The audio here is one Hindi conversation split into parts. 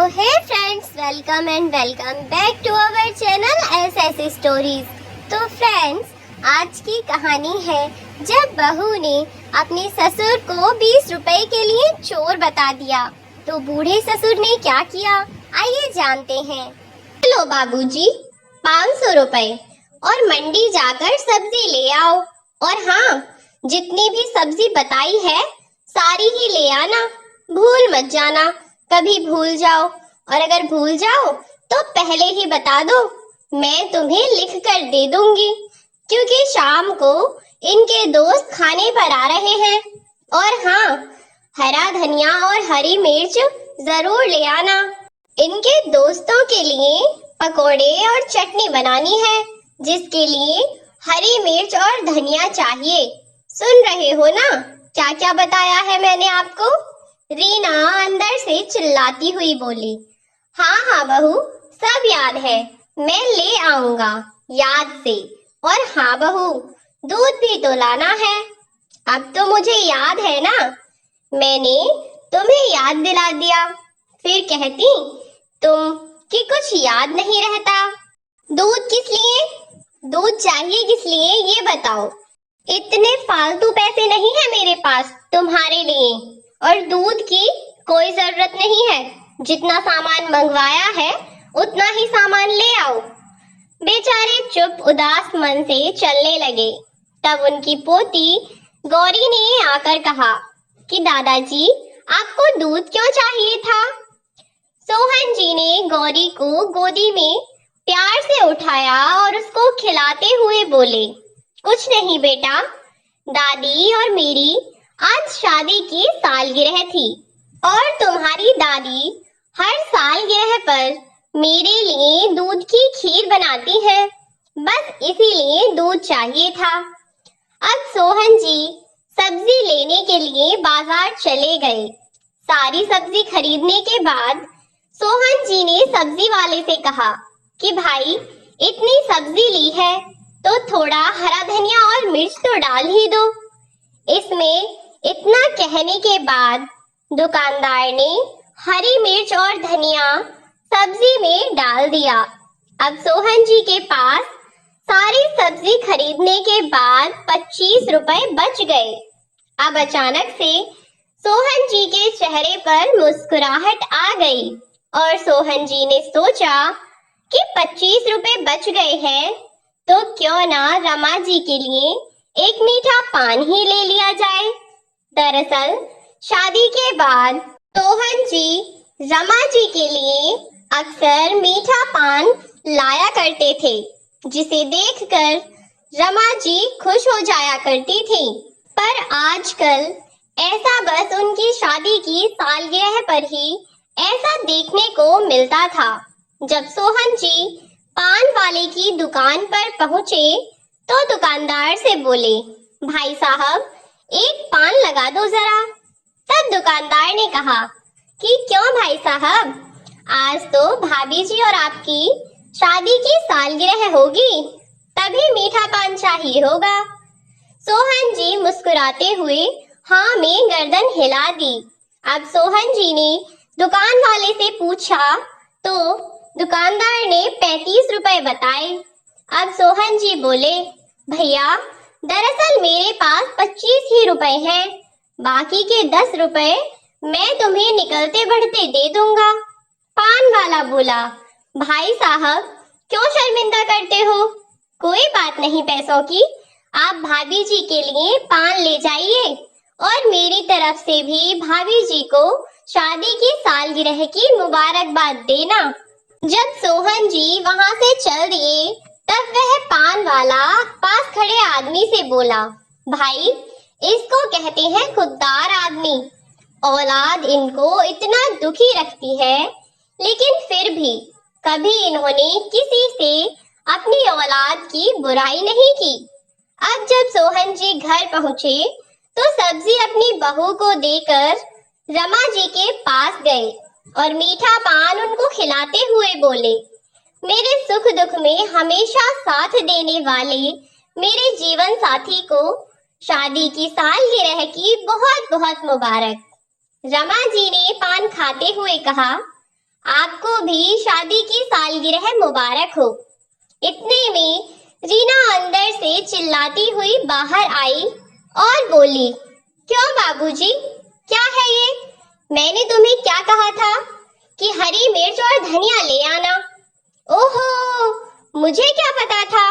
Hey friends, welcome and welcome back to our channel SS stories. तो फ्रेंड्स, आज की कहानी है जब बहू ने अपने ससुर को 20 रुपए के लिए चोर बता दिया तो बूढ़े ससुर ने क्या किया, आइए जानते हैं। चलो बाबूजी, 500 रुपए और मंडी जाकर सब्जी ले आओ। और हाँ, जितनी भी सब्जी बताई है सारी ही ले आना, भूल मत जाना। कभी भूल जाओ और अगर भूल जाओ तो पहले ही बता दो, मैं तुम्हें लिख कर दे दूंगी, क्योंकि शाम को इनके दोस्त खाने पर आ रहे हैं। और हाँ, हरा धनिया और हरी मिर्च जरूर ले आना। इनके दोस्तों के लिए पकोड़े और चटनी बनानी है, जिसके लिए हरी मिर्च और धनिया चाहिए। सुन रहे हो ना क्या क्या बताया है मैंने आपको? रीना अंदर से चिल्लाती हुई बोली, हाँ हाँ बहू, सब याद है, मैं ले आऊंगा याद से। और हाँ बहू, दूध भी तो लाना है। अब तो मुझे याद है ना, मैंने तुम्हें याद दिला दिया। फिर कहती तुम कि कुछ याद नहीं रहता। दूध किस लिए, दूध चाहिए किस लिए ये बताओ। इतने फालतू पैसे नहीं है मेरे पास तुम्हारे लिए, और दूध की कोई जरूरत नहीं है। जितना सामान मंगवाया है उतना ही सामान ले आओ। बेचारे चुप उदास मन से चलने लगे। तब उनकी पोती गौरी ने आकर कहा कि दादाजी, आपको दूध क्यों चाहिए था? सोहन जी ने गौरी को गोदी में प्यार से उठाया और उसको खिलाते हुए बोले, कुछ नहीं बेटा, दादी और मेरी आज शादी की सालगिरह थी और तुम्हारी दादी हर सालगिरह पर मेरे लिए दूध की खीर बनाती है, बस इसीलिए दूध चाहिए था। अब सोहन जी सब्जी लेने के लिए बाजार चले गए। सारी सब्जी खरीदने के बाद सोहन जी ने सब्जी वाले से कहा कि भाई, इतनी सब्जी ली है तो थोड़ा हरा धनिया और मिर्च तो डाल ही दो। इसमें इतना कहने के बाद दुकानदार ने हरी मिर्च और धनिया सब्जी में डाल दिया। अब सोहन जी के पास सारी सब्जी खरीदने के बाद 25 रुपए बच गए। अब अचानक से सोहन जी के चेहरे पर मुस्कुराहट आ गई और सोहन जी ने सोचा कि 25 रुपए बच गए हैं तो क्यों ना रमा जी के लिए एक मीठा पान ही ले लिया जाए। दरअसल शादी के बाद सोहन जी रमा जी के लिए अक्सर मीठा पान लाया करते थे, जिसे देखकर रमा जी खुश हो जाया करती थी। पर आजकल ऐसा बस उनकी शादी की सालगिरह पर ही ऐसा देखने को मिलता था। जब सोहन जी पान वाले की दुकान पर पहुंचे तो दुकानदार से बोले, भाई साहब, एक पान लगा दो जरा। तब दुकानदार ने कहा कि क्यों भाई साहब, आज तो भाभी जी और आपकी शादी की सालगिरह होगी, तभी मीठा पान चाहिए होगा। सोहन जी मुस्कुराते हुए हाँ में गर्दन हिला दी। अब सोहन जी ने दुकान वाले से पूछा तो दुकानदार ने 35 रुपए बताए। अब सोहन जी बोले, भैया, दरअसल मेरे पास 25 ही रुपए हैं, बाकी के 10 रुपए मैं तुम्हें निकलते बढ़ते दे दूंगा। पान वाला बोला, भाई साहब, क्यों शर्मिंदा करते हो? कोई बात नहीं पैसों की, आप भाभी जी के लिए पान ले जाइए और मेरी तरफ से भी भाभी जी को शादी की सालगिरह की मुबारकबाद देना। जब सोहन जी वहां से चल दिए तब वह पान वाला पास खड़े आदमी से बोला, भाई, इसको कहते हैं खुददार आदमी। औलाद इनको इतना दुखी रखती है, लेकिन फिर भी कभी इन्होंने किसी से अपनी औलाद की बुराई नहीं की। अब जब सोहन जी घर पहुंचे तो सब्जी अपनी बहू को देकर रमा जी के पास गए और मीठा पान उनको खिलाते हुए बोले, मेरे सुख दुख में हमेशा साथ देने वाले मेरे जीवन साथी को शादी की सालगिरह की बहुत बहुत मुबारक। रमा जी ने पान खाते हुए कहा, आपको भी शादी की सालगिरह मुबारक हो। इतने में रीना अंदर से चिल्लाती हुई बाहर आई और बोली, क्यों बाबूजी, क्या है ये? मैंने तुम्हें क्या कहा था कि हरी मिर्च और धनिया ले आना। ओहो, मुझे क्या पता था?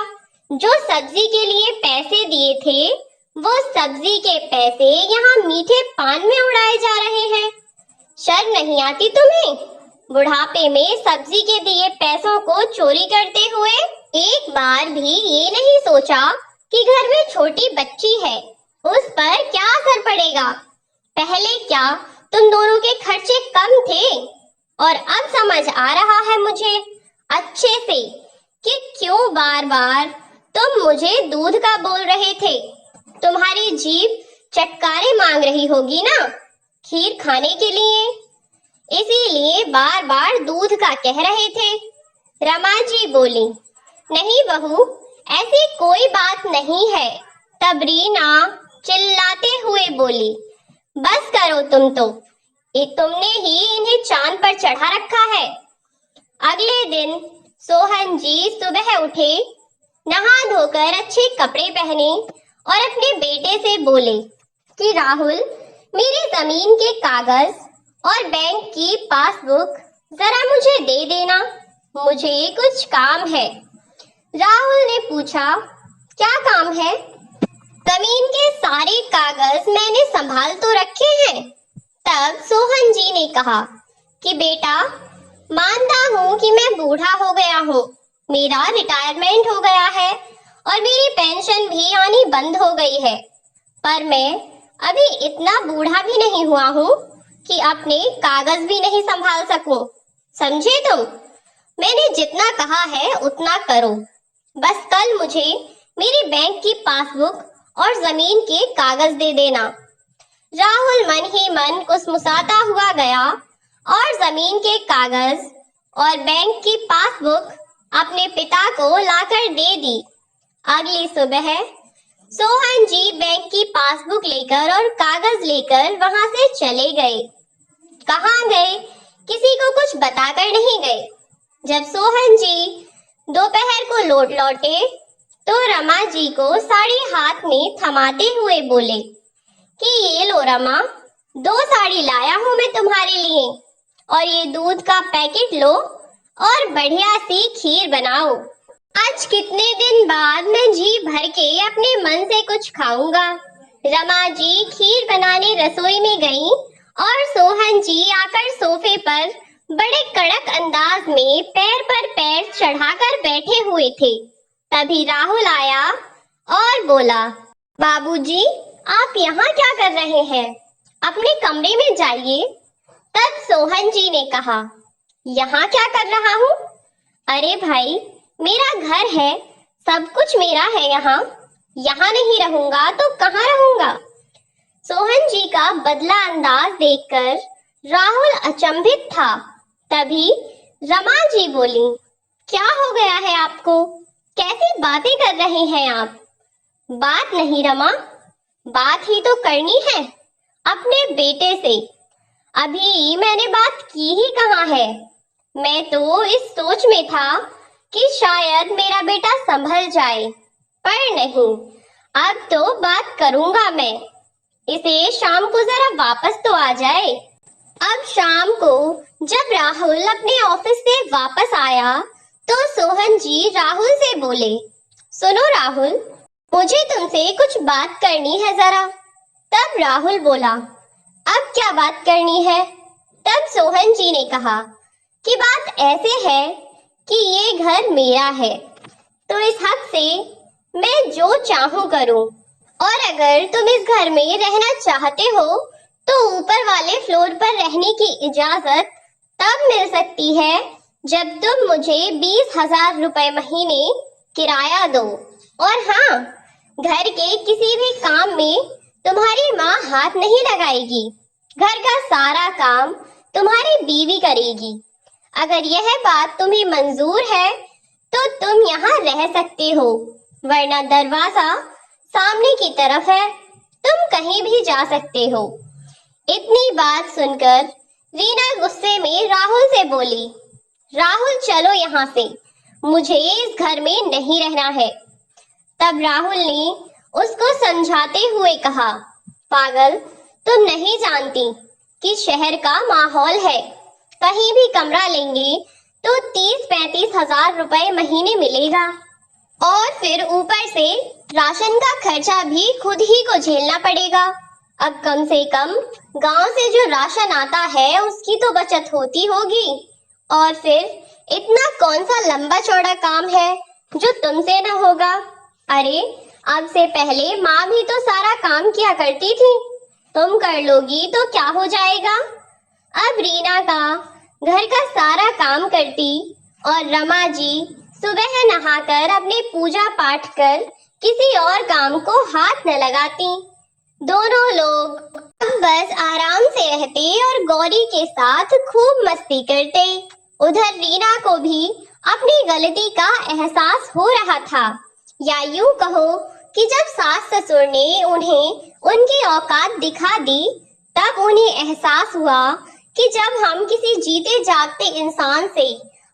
जो सब्जी के लिए पैसे दिए थे वो सब्जी के पैसे यहाँ मीठे पान में उड़ाए जा रहे हैं। शर्म नहीं आती तुम्हें? बुढ़ापे में सब्जी के दिए पैसों को चोरी करते हुए एक बार भी ये नहीं सोचा कि घर में छोटी बच्ची है, उस पर क्या असर पड़ेगा। पहले क्या तुम दोनों के खर्चे कम थे? और अब समझ आ रहा है मुझे अच्छे से कि क्यों बार बार तुम मुझे दूध का बोल रहे थे। तुम्हारी जीभ चटकारे मांग रही होगी ना खीर खाने के लिए, इसीलिए बार बार दूध का कह रहे थे। रमा जी बोली, नहीं बहू, ऐसी कोई बात नहीं है। तब रीना चिल्लाते हुए बोली, बस करो तुम तो, तुमने ही इन्हें चांद पर चढ़ा रखा है। अगले दिन सोहन जी सुबह उठे, नहा धोकर अच्छे कपड़े पहने और अपने बेटे से बोले कि राहुल, मेरी जमीन के कागज और बैंक की पासबुक जरा मुझे दे देना, मुझे कुछ काम है। राहुल ने पूछा, क्या काम है? जमीन के सारे कागज मैंने संभाल तो रखे हैं। तब सोहन जी ने कहा कि बेटा, मानता हूँ कि मैं बूढ़ा हो गया हूँ, मेरा रिटायरमेंट हो गया है और मेरी पेंशन भी आनी बंद हो गई है, पर मैं अभी इतना बूढ़ा भी नहीं हुआ हूँ कि अपने कागज भी नहीं संभाल सकूं। समझे तुम? मैंने जितना कहा है उतना करो। बस कल मुझे मेरी बैंक की पासबुक और जमीन के कागज दे देना। राहुल मन ही मन कुसमुसाता हुआ गया और जमीन के कागज और बैंक की पासबुक अपने पिता को लाकर दे दी। अगली सुबह सोहन जी बैंक की पासबुक लेकर और कागज लेकर वहां से चले गए। कहाँ गए किसी को कुछ बताकर नहीं गए। जब सोहन जी दोपहर को लौटे तो रमा जी को साड़ी हाथ में थमाते हुए बोले कि ये लो रमा, 2 साड़ी लाया हूँ मैं तुम्हारे लिए, और ये दूध का पैकेट लो और बढ़िया सी खीर बनाओ। आज कितने दिन बाद मैं जी भर के अपने मन से कुछ खाऊंगा। रमा जी खीर बनाने रसोई में गईं और सोहन जी आकर सोफे पर बड़े कड़क अंदाज में पैर पर पैर चढ़ाकर बैठे हुए थे। तभी राहुल आया और बोला, बाबूजी, आप यहाँ क्या कर रहे हैं? अपने कमरे में जाइए। तब सोहन जी ने कहा, यहाँ क्या कर रहा हूँ? अरे भाई, मेरा घर है, सब कुछ मेरा है यहाँ नहीं रहूंगा तो कहाँ रहूंगा? सोहन जी का बदला अंदाज देखकर राहुल अचंभित था। तभी रमा जी बोली, क्या हो गया है आपको? कैसी बातें कर रहे हैं आप? बात नहीं रमा, बात ही तो करनी है अपने बेटे से। अभी मैंने बात की ही कहाँ है। मैं तो इस सोच में था कि शायद मेरा बेटा संभल जाए, पर नहीं, अब तो बात करूंगा मैं। इसे शाम को जरा वापस तो आ जाए। अब शाम को जब राहुल अपने ऑफिस से वापस आया तो सोहन जी राहुल से बोले, सुनो राहुल, मुझे तुमसे कुछ बात करनी है जरा। तब राहुल बोला, अब क्या बात करनी है? तब सोहन जी ने कहा कि बात ऐसे है कि ये घर मेरा है, तो इस हक से मैं जो चाहूं करूं, और अगर तुम इस घर में रहना चाहते हो तो ऊपर वाले फ्लोर पर रहने की इजाजत तब मिल सकती है जब तुम मुझे 20,000 रुपए महीने किराया दो। और हाँ, घर के किसी भी काम में तुम्हारी माँ हाथ नहीं लगाएगी, घर का सारा काम तुम्हारी बीवी करेगी। अगर यह बात तुम्हें मंजूर है तो तुम यहाँ रह सकते हो, वरना दरवाजा सामने की तरफ है, तुम कहीं भी जा सकते हो। इतनी बात सुनकर रीना गुस्से में राहुल से बोली, राहुल चलो यहाँ से, मुझे इस घर में नहीं रहना है। तब राहुल ने उसको समझाते हुए कहा, पागल, तुम नहीं जानती कि शहर का माहौल है, कहीं भी कमरा लेंगे तो 30-35 हजार रुपए महीने मिलेगा और फिर ऊपर से राशन का खर्चा भी खुद ही को झेलना पड़ेगा। अब कम से कम गांव से जो राशन आता है उसकी तो बचत होती होगी। और फिर इतना कौन सा लंबा चौड़ा काम है जो तुमसे न होगा। अरे अब से पहले माँ भी तो सारा काम किया करती थी, तुम कर लोगी तो क्या हो जाएगा। अब रीना का घर का सारा काम करती और रमा जी सुबह नहाकर अपने पूजा पाठ कर किसी और काम को हाथ न लगाती। दोनों लोग अब बस आराम से रहते और गौरी के साथ खूब मस्ती करते। उधर रीना को भी अपनी गलती का एहसास हो रहा था, या यूं कहो कि जब सास ससुर ने उन्हें उनकी औकात दिखा दी तब उन्हें एहसास हुआ कि जब हम किसी जीते जागते इंसान से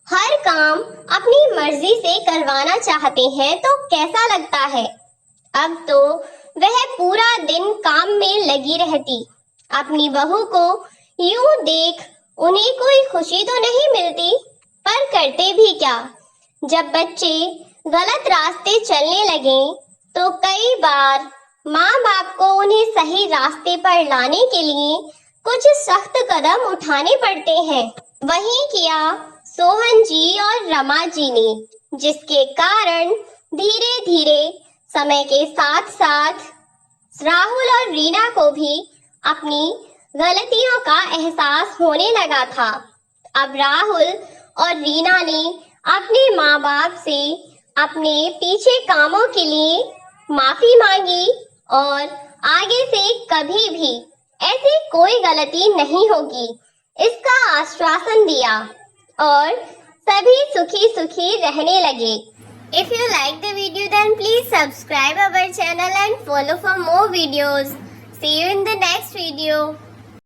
हर काम अपनी मर्जी से करवाना चाहते हैं तो कैसा लगता है। अब तो वह पूरा दिन काम में लगी रहती, अपनी बहू को यूं देख उन्हें कोई खुशी तो नहीं मिलती, पर करते भी क्या। जब बच्चे गलत रास्ते चलने लगे तो कई बार माँ बाप को उन्हें सही रास्ते पर लाने के लिए कुछ सख्त कदम उठाने पड़ते हैं। वही किया सोहन जी और रमा जी ने, जिसके कारण धीरे धीरे समय के साथ साथ राहुल और रीना को भी अपनी गलतियों का एहसास होने लगा था। अब राहुल और रीना ने अपने माँ बाप से अपने पीछे कामों के लिए माफी मांगी और आगे से कभी भी ऐसी कोई गलती नहीं होगी इसका आश्वासन दिया और सभी सुखी सुखी रहने लगे। If you like the video then please subscribe our channel and follow for more videos. See you in the next video.